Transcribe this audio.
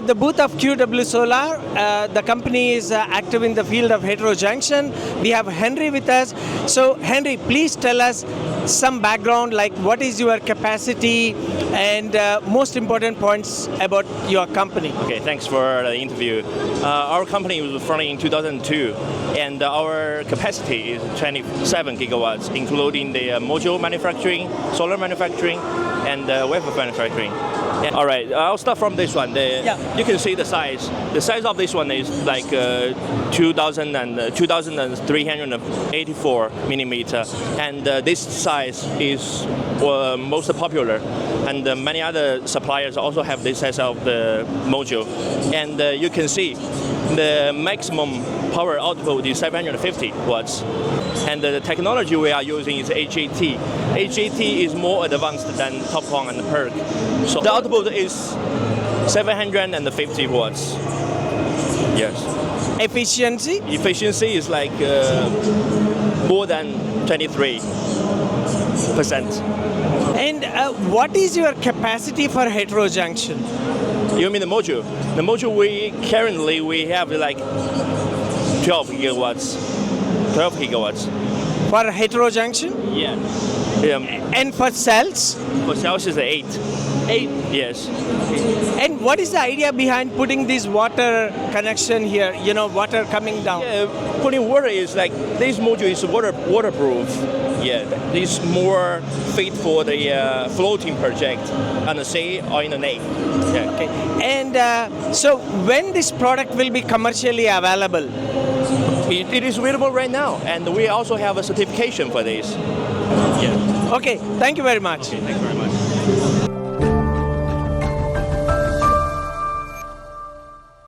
The booth of QW Solar, the company is active in the field of heterojunction. We have Henry with us. So Henry, please tell us some background, like what is your capacity and most important points about your company. Okay, thanks for the interview. Our company was founded in 2002, and our capacity is 27 gigawatts, including the module manufacturing, solar manufacturing, and wafer manufacturing. All right, I'll start from this one. You can see the size. The size of this one is like 2,384 millimeter, and this size is most popular. And many other suppliers also have this size of the module. And you can see the maximum power output is 750 watts. And the technology we are using is HAT. HAT is more advanced than TOPCon and PERC. So the output is 750 watts. Yes. Efficiency? Efficiency is like more than 23%. And what is your capacity for heterojunction? You mean the module? The module we have like 12 gigawatts. 12 gigawatts. For heterojunction? Yeah. And for cells? For cells is 8. 8? Yes. And what is the idea behind putting this water connection here? You know, water coming down. Yeah, putting water is like, this module is waterproof. Yeah, it's more fit for the floating project on the sea or in the lake. Yeah. Okay. And so when this product will be commercially available? It is available right now, and we also have a certification for this. Yeah. Okay, thank you very much. Okay, thanks very much.